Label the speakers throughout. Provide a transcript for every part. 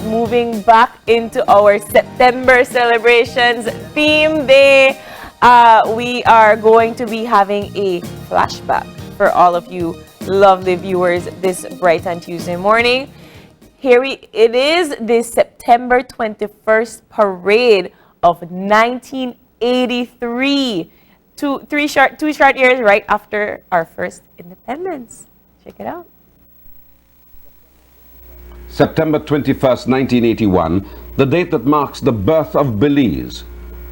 Speaker 1: moving back into our September celebrations theme day. We are going to be having a flashback for all of you lovely viewers this bright and Tuesday morning. It is the September 21st parade of 1983. Two short years right after our first independence. Check it out.
Speaker 2: September 21st, 1981, the date that marks the birth of Belize.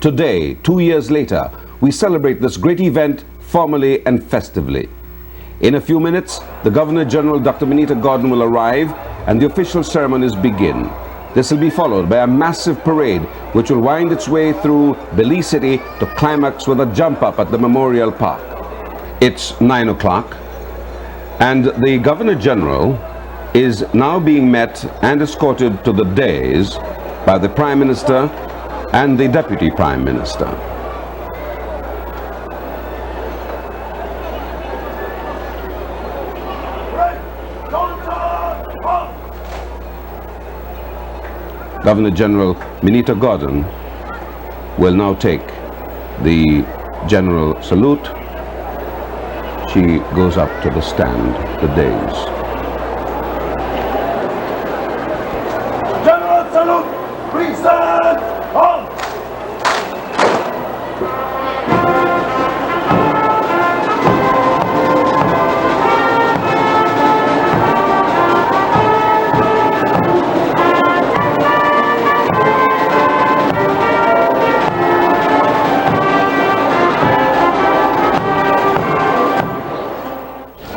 Speaker 2: Today, 2 years later, we celebrate this great event formally and festively. In a few minutes, the Governor General Dr. Benita Gordon will arrive and the official ceremonies begin. This will be followed by a massive parade which will wind its way through Belize City to climax with a jump up at the Memorial Park. It's 9 o'clock and the Governor General is now being met and escorted to the dais by the Prime Minister and the Deputy Prime Minister. Governor General Benita Gordon will now take the general salute. She goes up to the stand, the dais.
Speaker 3: General salute! Present! On!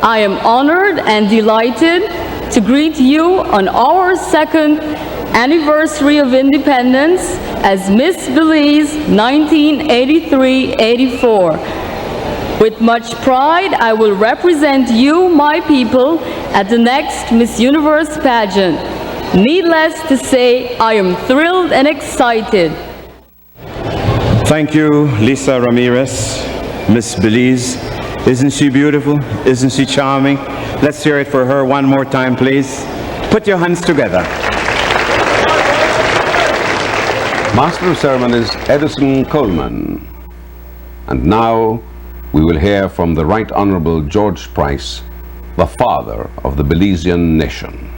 Speaker 4: I am honored and delighted to greet you on our second anniversary of independence as Miss Belize 1983-84. With much pride, I will represent you, my people, at the next Miss Universe pageant. Needless to say, I am thrilled and excited.
Speaker 5: Thank you, Lisa Ramirez, Miss Belize. Isn't she beautiful? Isn't she charming? Let's hear it for her one more time, please. Put your hands together.
Speaker 2: Master of Ceremonies, Edison Coleman. And now we will hear from the Right Honorable George Price, the father of the Belizean nation.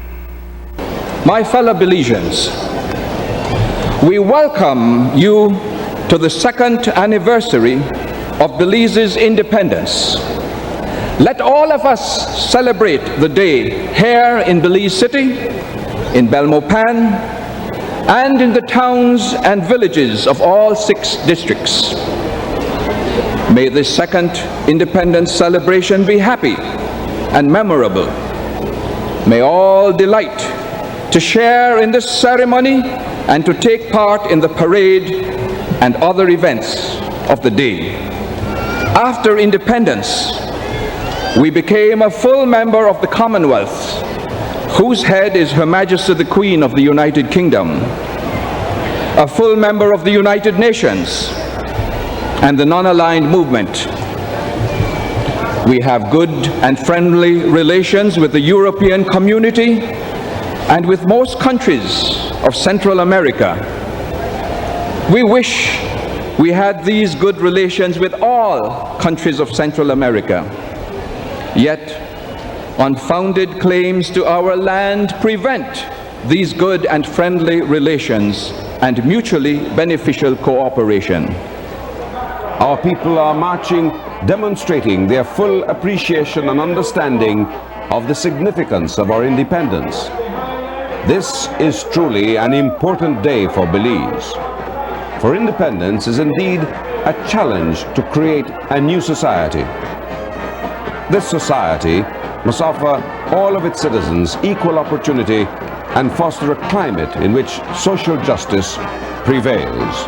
Speaker 6: My fellow Belizeans, we welcome you to the second anniversary of Belize's independence. Let all of us celebrate the day here in Belize City, in Belmopan, and in the towns and villages of all 6 districts. May this second independence celebration be happy and memorable. May all delight to share in this ceremony and to take part in the parade and other events of the day. After independence, we became a full member of the Commonwealth, whose head is Her Majesty the Queen of the United Kingdom, a full member of the United Nations and the non-aligned movement. We have good and friendly relations with the European community and with most countries of Central America. We wish we had these good relations with all countries of Central America. Yet, unfounded claims to our land prevent these good and friendly relations and mutually beneficial cooperation.
Speaker 2: Our people are marching, demonstrating their full appreciation and understanding of the significance of our independence. This is truly an important day for Belize. For independence is indeed a challenge to create a new society. This society must offer all of its citizens equal opportunity and foster a climate in which social justice prevails.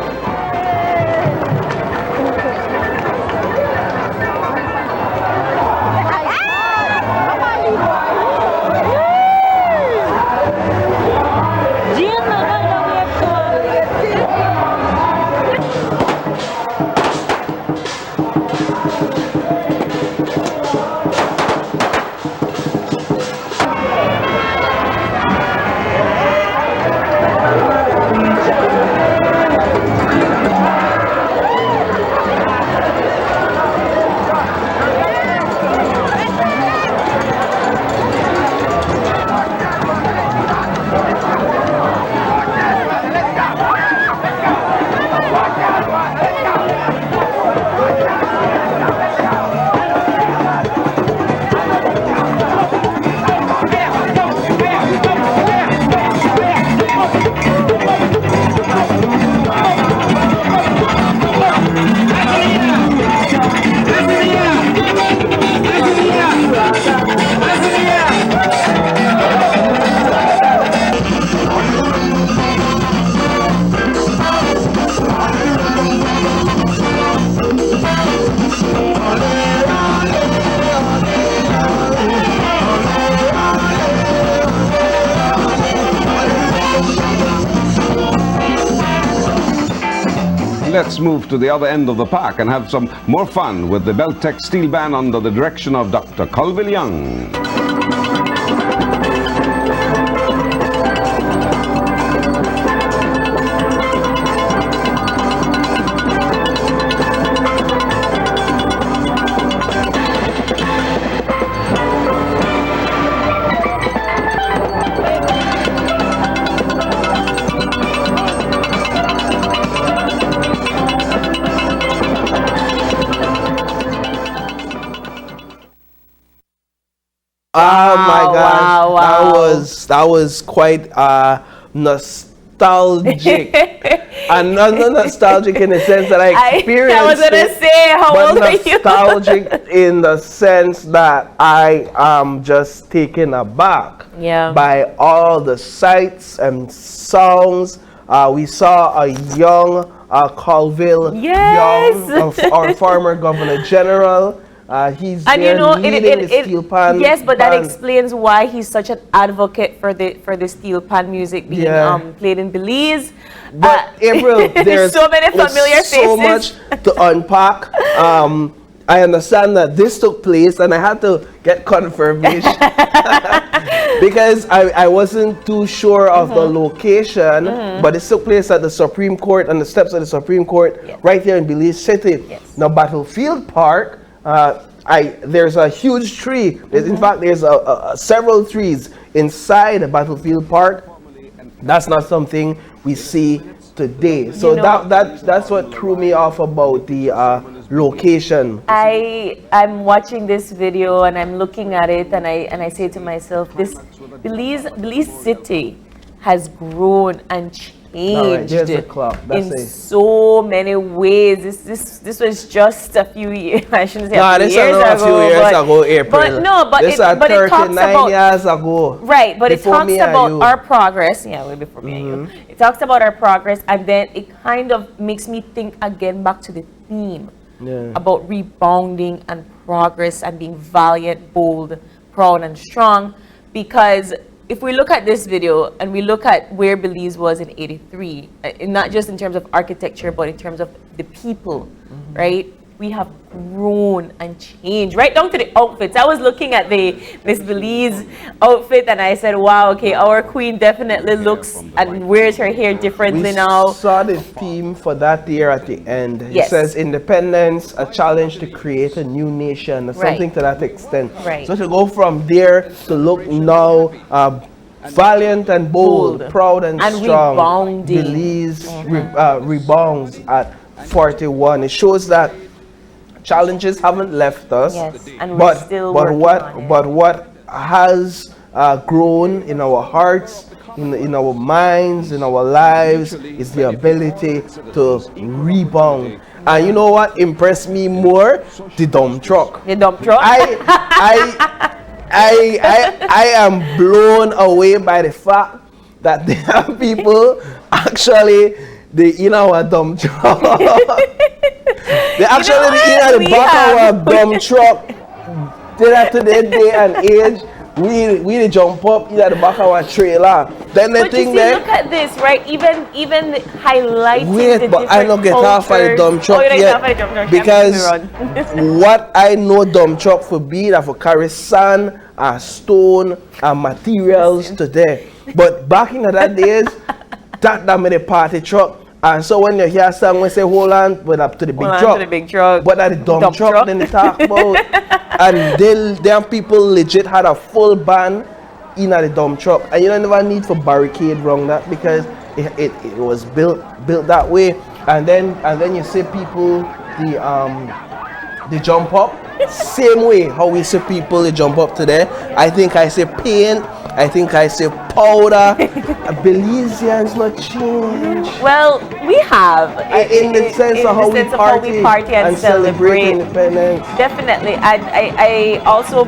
Speaker 2: let's move to the other end of the park and have some more fun with the Beltec Steel Band under the direction of Dr. Colville Young.
Speaker 7: Oh my gosh,
Speaker 1: wow, wow.
Speaker 7: that was quite nostalgic, and not nostalgic in the sense that I experienced
Speaker 1: I was gonna
Speaker 7: it,
Speaker 1: say, how
Speaker 7: but
Speaker 1: old are you?
Speaker 7: nostalgic in the sense that I am just taken aback by all the sights and sounds. We saw a young Colville Young, our former Governor General. He's
Speaker 1: and
Speaker 7: there leading the steel pan.
Speaker 1: Yes, but that explains why he's such an advocate for the steel pan music being played in Belize.
Speaker 7: But April, there's
Speaker 1: so many familiar faces.
Speaker 7: So much to unpack. I understand that this took place, and I had to get confirmation because I wasn't too sure of the location. But it took place at the Supreme Court, on the steps of the Supreme Court, right here in Belize City. Now, Battlefield Park. There's a huge tree. In fact, there's several trees inside the Battlefield Park. That's not something we see today. So that's what threw me off about the location.
Speaker 1: I'm watching this video and I'm looking at it and I say to myself, this Belize City has grown and changed in so many ways. This was just a few years. I shouldn't say a few years ago,
Speaker 7: April.
Speaker 1: But no, but
Speaker 7: this
Speaker 1: it talks
Speaker 7: 39 years ago.
Speaker 1: Right, but it talks about our progress. Yeah, way before me and you. It talks about our progress, and then it kind of makes me think again back to the theme about rebounding and progress and being valiant, bold, proud, and strong. Because if we look at this video and we look at where Belize was in '83, not just in terms of architecture, but in terms of the people, right? We have grown and changed, right down to the outfits. I was looking at the Miss Belize outfit and I said, wow, okay, our queen definitely looks and wears her hair differently now.
Speaker 7: We saw the theme for that year at the end. It says, independence, a challenge to create a new nation, or something to that extent. So to go from there to look now valiant and bold, proud and strong, rebounding. Belize rebounds at 41. It shows that challenges haven't left us,
Speaker 1: and we're still working on it.
Speaker 7: But what has grown in our hearts, in our minds, in our lives, is the ability to rebound. And you know what impressed me more? The dump truck.
Speaker 1: The dump truck?
Speaker 7: I am blown away by the fact that there are people actually in our dump truck. They actually in the back of our dump truck. To their day and age, we jump up in the back of our trailer. Then the thing
Speaker 1: look at this, right? Even highlighting
Speaker 7: wait, but I don't get off of the dump truck yet, because what I know dump truck for be that for carry sand, stone, and materials today. But back in the days, that made a party truck. And so when you hear someone say, hold on, went up to the big truck. But at the dump truck, then they talk about. And them people legit had a full band in at the dump truck. And you don't never need for barricade around that, because it was built that way. And then you see people they jump up same way how we see people they jump up today. I think I say paint, I think I say powder. Belizeans not change.
Speaker 1: Well, we have
Speaker 7: in the sense of how we party and celebrate independence.
Speaker 1: Definitely. I also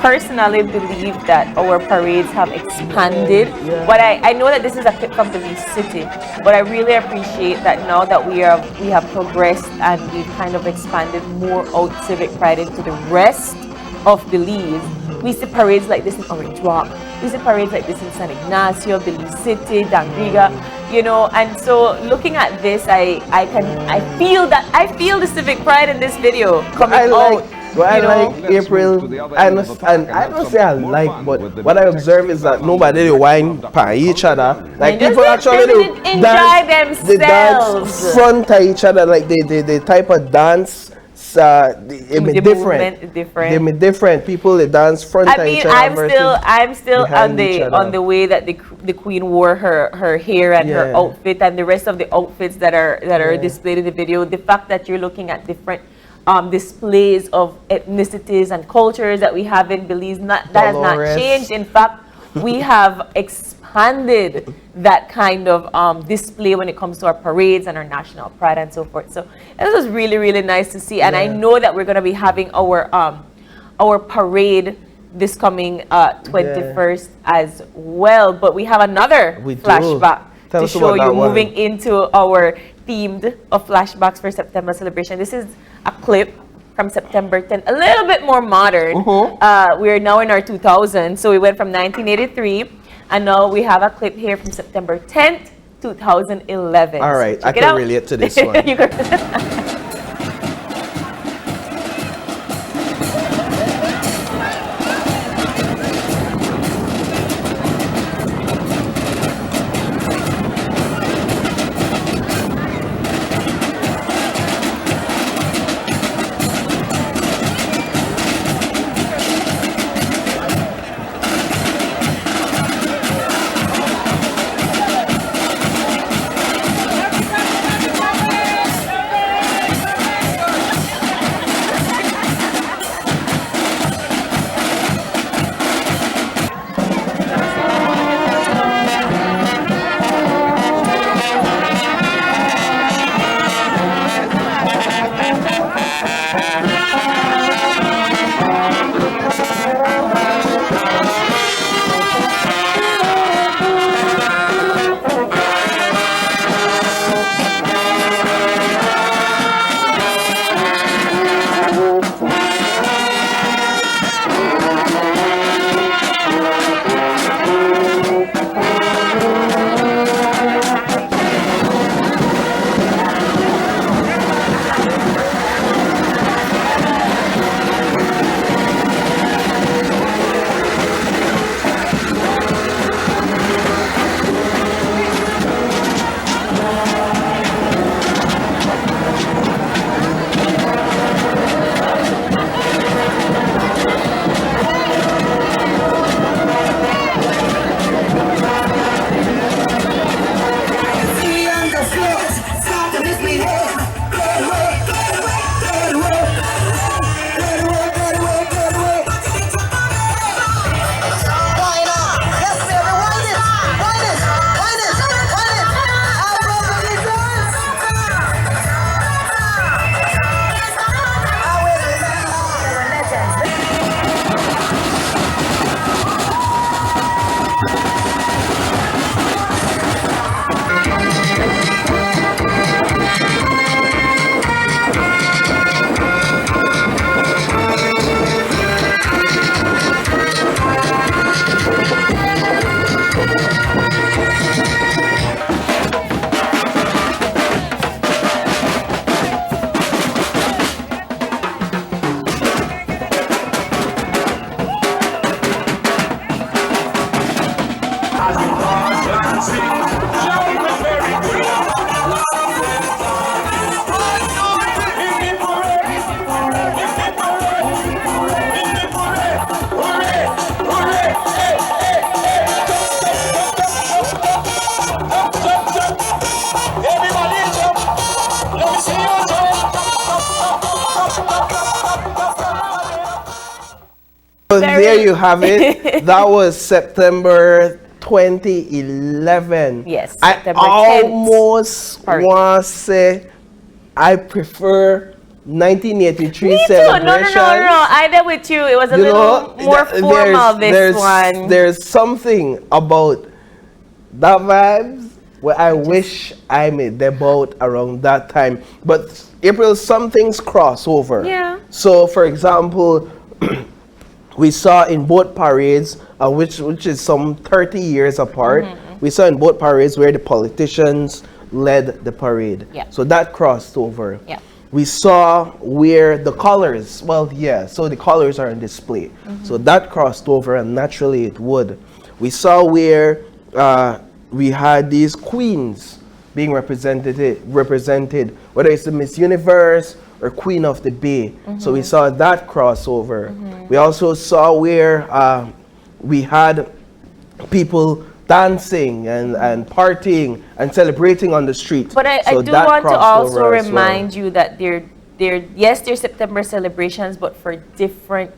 Speaker 1: personally believe that our parades have expanded. But I know that this is a clip from Belize City, but I really appreciate that now that we have progressed and we've kind of expanded more out civic pride into the rest of Belize. We see parades like this in Orange Walk. We see parades like this in San Ignacio, Belize City, Dangriga. you know. And so looking at this, I feel the civic pride in this video coming out.
Speaker 7: What I like, April, I understand. I don't say I like, but what I observe is that nobody they whine by each other. Like people actually
Speaker 1: they enjoy themselves.
Speaker 7: They dance front of each other, like they type of dance. It may different. They may different. People they dance front of each other.
Speaker 1: I'm still on the way that the queen wore her hair and her outfit and the rest of the outfits that are displayed in the video. The fact that you're looking at different displays of ethnicities and cultures that we have in Belize, that has not changed. In fact, we have expanded that kind of display when it comes to our parades and our national pride and so forth. So this was really, really nice to see. And I know that we're going to be having our parade this coming 21st as well. But we have another flashback to show you moving into our themed of flashbacks for September celebration. This is a clip from September 10th, a little bit more modern. We're now in our 2000s, so we went from 1983, and now we have a clip here from September 10th, 2011.
Speaker 7: All right,
Speaker 1: so
Speaker 7: I can relate to this one. So there you have it. That was September 2011.
Speaker 1: Yes,
Speaker 7: September 10th. I almost want to say I prefer 1983
Speaker 1: Me too.
Speaker 7: celebration.
Speaker 1: No. I did with you. It was a little more formal, this one.
Speaker 7: There's something about that vibes where I wish I made the boat around that time. But April, some things cross over.
Speaker 1: Yeah.
Speaker 7: So, for example, we saw in both parades, which is some 30 years apart, we saw in both parades where the politicians led the parade.
Speaker 1: Yeah.
Speaker 7: So that crossed over.
Speaker 1: Yeah.
Speaker 7: We saw where the colors, well, yeah, so the colors are on display. So that crossed over, and naturally it would. We saw where we had these queens being represented, whether it's the Miss Universe or Queen of the Bay. So we saw that crossover. We also saw where we had people dancing and partying and celebrating on the street.
Speaker 1: But I
Speaker 7: So
Speaker 1: do
Speaker 7: that
Speaker 1: want to
Speaker 7: crossed
Speaker 1: also
Speaker 7: over as well.
Speaker 1: remind you that they're September celebrations, but for different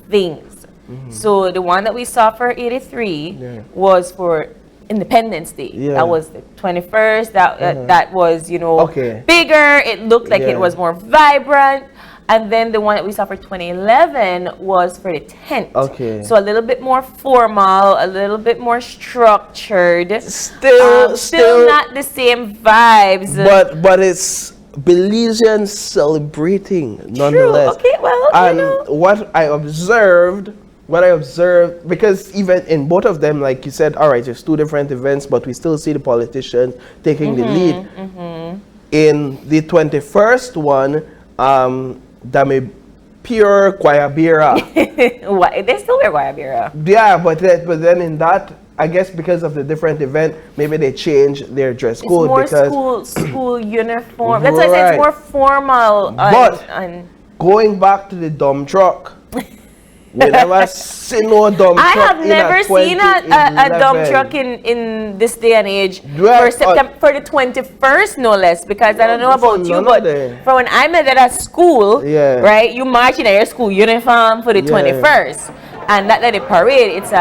Speaker 1: things. So the one that we saw for 83 was for Independence Day.
Speaker 7: Yeah.
Speaker 1: That was the 21st. That was, you know,
Speaker 7: Okay.
Speaker 1: bigger. It looked like it
Speaker 7: Yeah.
Speaker 1: was more vibrant. And then the one that we saw for 2011 was for the 10th.
Speaker 7: Okay.
Speaker 1: So a little bit more formal, a little bit more structured.
Speaker 7: Still
Speaker 1: Not the same vibes.
Speaker 7: but it's Belizeans celebrating nonetheless.
Speaker 1: Okay, well,
Speaker 7: and
Speaker 1: you know.
Speaker 7: what I observed, because even in both of them, like you said, all right, there's two different events, but we still see the politicians taking the lead. In the 21st one, Dame pure Guayabira.
Speaker 1: They still wear Guayabira.
Speaker 7: Yeah, but then in that, I guess because of the different event, maybe they changed their dress
Speaker 1: It's
Speaker 7: code
Speaker 1: more
Speaker 7: because
Speaker 1: school uniform. That's why I say it's
Speaker 7: Right.
Speaker 1: more formal.
Speaker 7: But-
Speaker 1: and
Speaker 7: going back to the dump truck, we never see no dump
Speaker 1: I
Speaker 7: truck
Speaker 1: have
Speaker 7: in
Speaker 1: never seen a dump
Speaker 7: 2011.
Speaker 1: truck in this day and age
Speaker 7: Right,
Speaker 1: for September, for the 21st, no less, because I don't know
Speaker 7: for
Speaker 1: about you,
Speaker 7: none
Speaker 1: but
Speaker 7: of them.
Speaker 1: for when I met at school,
Speaker 7: Yeah.
Speaker 1: right, you march in your school uniform for the
Speaker 7: Yeah.
Speaker 1: 21st. And that the parade, it's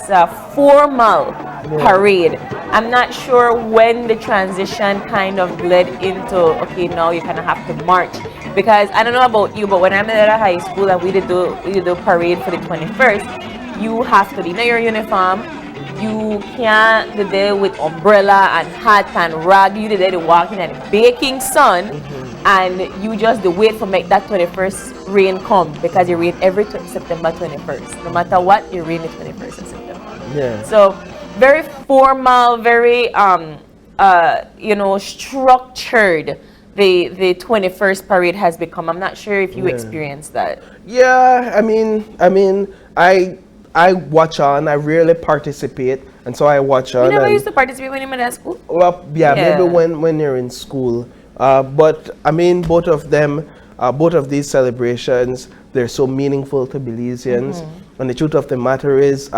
Speaker 1: a formal parade. I'm not sure when the transition kind of bled into, okay, now you kind of have to march. Because I don't know about you, but when I'm at high school and we did the parade for the 21st, you have to be in your uniform. You can't be there with umbrella and hat and rag. You did there to walk in a baking sun, and you just wait for make that 21st rain come, because it rain every September 21st. No matter what, it rain the 21st of September.
Speaker 7: Yeah.
Speaker 1: So very formal, very structured. The 21st parade has become. I'm not sure if you experienced that.
Speaker 7: Yeah, I mean, I watch on. I rarely participate, and so I watch on.
Speaker 1: You never
Speaker 7: and-
Speaker 1: used to participate when you were at school?
Speaker 7: Well, yeah,
Speaker 1: Yeah.
Speaker 7: maybe when you're in school. But I mean, both of them, both of these celebrations, they're so meaningful to Belizeans. And the truth of the matter is,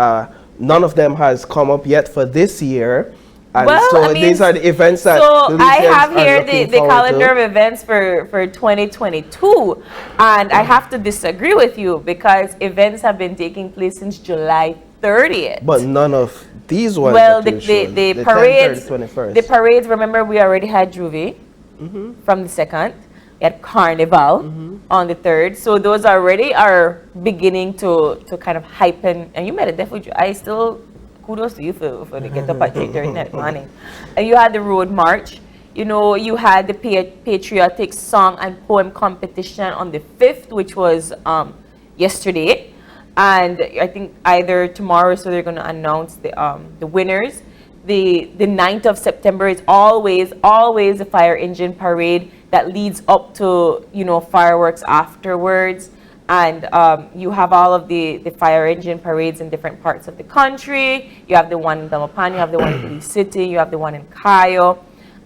Speaker 7: none of them has come up yet for this year. And
Speaker 1: Well,
Speaker 7: so
Speaker 1: I mean,
Speaker 7: these are the events that
Speaker 1: So I
Speaker 7: Belizeans
Speaker 1: have
Speaker 7: are
Speaker 1: here
Speaker 7: looking
Speaker 1: the
Speaker 7: forward
Speaker 1: calendar
Speaker 7: to.
Speaker 1: of events for 2022, and I have to disagree with you, because events have been taking place since July 30th.
Speaker 7: But none of these ones.
Speaker 1: Well,
Speaker 7: that
Speaker 1: the
Speaker 7: you're showing.
Speaker 1: the
Speaker 7: 10th or
Speaker 1: parades,
Speaker 7: the 21st.
Speaker 1: the parades. Remember, we already had Juve from the 2nd. We had Carnival on the 3rd. So those already are beginning to kind of hypen. And you made a definitely. I still kudos to you for the get up at 8:30 that morning. And you had the road march. You know, you had the patriotic song and poem competition on the 5th, which was yesterday. And I think either tomorrow, so they're going to announce the winners. The 9th of September is always the fire engine parade that leads up to, fireworks afterwards. And you have all of the fire engine parades in different parts of the country. You have the one in Damapan, you have the one in Belize City, you have the one in Cayo,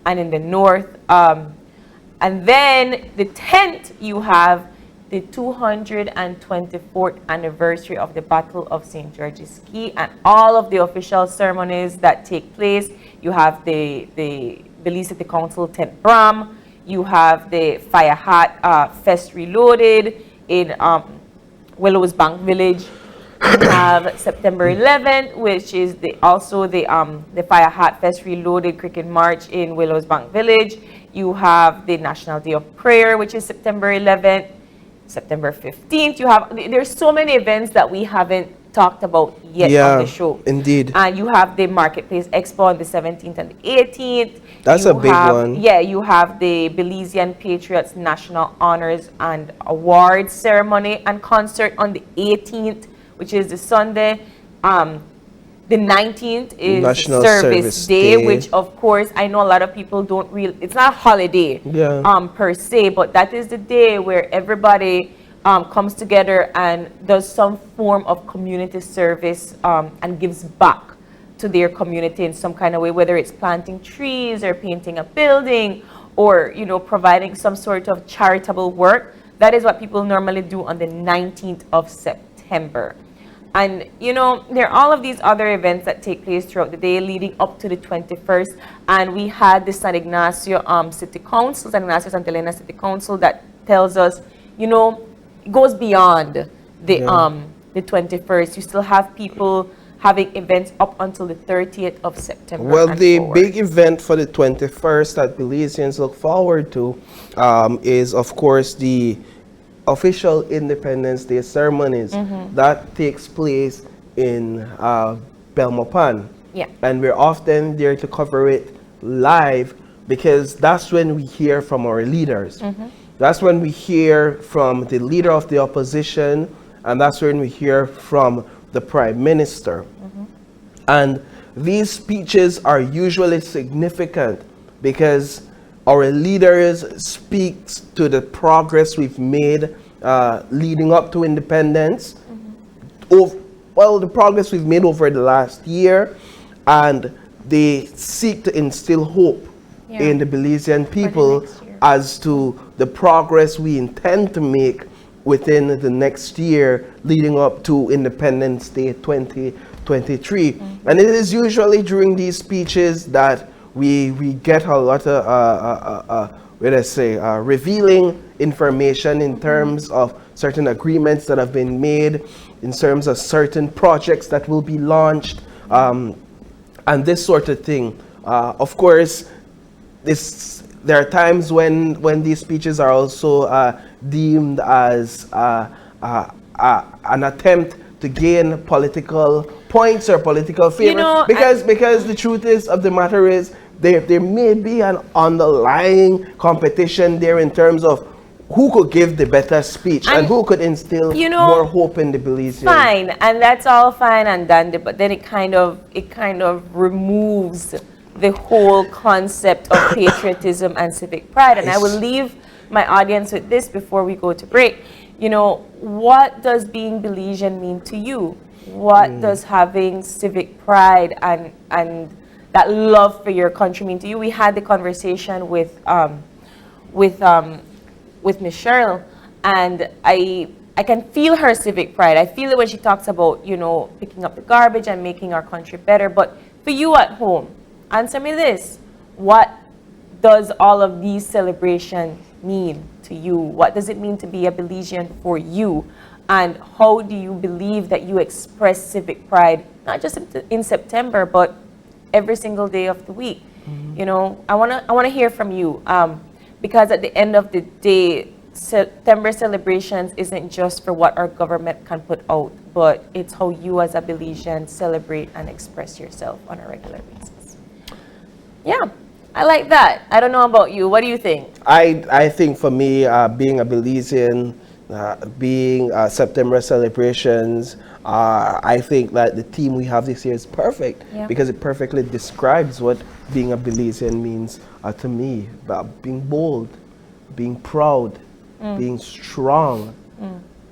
Speaker 1: and in the north. And then the 10th, you have the 224th anniversary of the Battle of St. George's Key, and all of the official ceremonies that take place. You have the Belize City Council 10th Bram. You have the Fire Hat Fest Reloaded in Willows Bank Village. You have September 11th, which is also the Fire Hat Fest Reloaded Cricket March in Willows Bank Village. You have the National Day of Prayer, which is September 11th. September 15th, there's so many events that we haven't talked about yet on the show.
Speaker 7: Indeed.
Speaker 1: And you have the Marketplace Expo on the 17th and the 18th.
Speaker 7: That's a big one.
Speaker 1: Yeah, you have the Belizean Patriots National Honors and Awards Ceremony and Concert on the 18th, which is the Sunday. The 19th is
Speaker 7: National
Speaker 1: Service Day, which of course I know a lot of people don't really, it's not a holiday per se, but that is the day where everybody comes together and does some form of community service and gives back to their community in some kind of way, whether it's planting trees or painting a building or, you know, providing some sort of charitable work. That is what people normally do on the 19th of September. And, you know, there are all of these other events that take place throughout the day leading up to the 21st. And we had the San Ignacio City Council, San Ignacio Santa Elena City Council, that tells us, you know, it goes beyond the 21st. You still have people having events up until the 30th of September.
Speaker 7: Well, the big event for the 21st that Belizeans look forward to is, of course, the official Independence Day ceremonies that takes place in Belmopan.
Speaker 1: Yeah.
Speaker 7: And we're often there to cover it live because that's when we hear from our leaders. That's when we hear from the leader of the opposition, and that's when we hear from the Prime Minister. And these speeches are usually significant because our leaders speak to the progress we've made leading up to independence, well, the progress we've made over the last year, and they seek to instill hope in the Belizean people as to the progress we intend to make within the next year leading up to Independence Day 2023. And it is usually during these speeches that we get a lot of revealing information in terms of certain agreements that have been made, in terms of certain projects that will be launched, and this sort of thing. Of course, there are times when these speeches are also deemed as an attempt to gain political points or political favor, you know, because the truth of the matter is there may be an underlying competition there in terms of who could give the better speech and who could instill more hope in the Belizeans.
Speaker 1: Fine, and that's all fine and dandy, but then it kind of removes the whole concept of patriotism and civic pride. And I will leave my audience with this before we go to break. You know, what does being Belizean mean to you? What does having civic pride and that love for your country mean to you? We had the conversation with Michelle, and I can feel her civic pride. I feel it when she talks about, you know, picking up the garbage and making our country better. But for you at home, answer me this: what does all of these celebrations mean to you? What does it mean to be a Belizean for you? And how do you believe that you express civic pride, not just in September, but every single day of the week? You know, I wanna hear from you, because at the end of the day, September celebrations isn't just for what our government can put out, but it's how you as a Belizean celebrate and express yourself on a regular basis. Yeah, I like that. I don't know about you. What do you think?
Speaker 7: I think for me, being a Belizean, being September celebrations, I think that the theme we have this year is perfect because it perfectly describes what being a Belizean means to me. Being bold, being proud, being strong,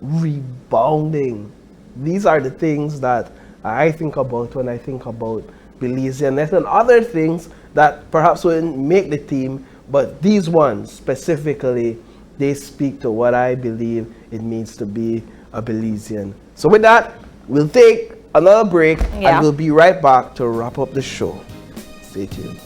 Speaker 7: rebounding. These are the things that I think about when I think about Belizeanness, and other things that perhaps wouldn't make the team, but these ones specifically, they speak to what I believe it means to be a Belizean. So with that, we'll take another break and we'll be right back to wrap up the show. Stay tuned.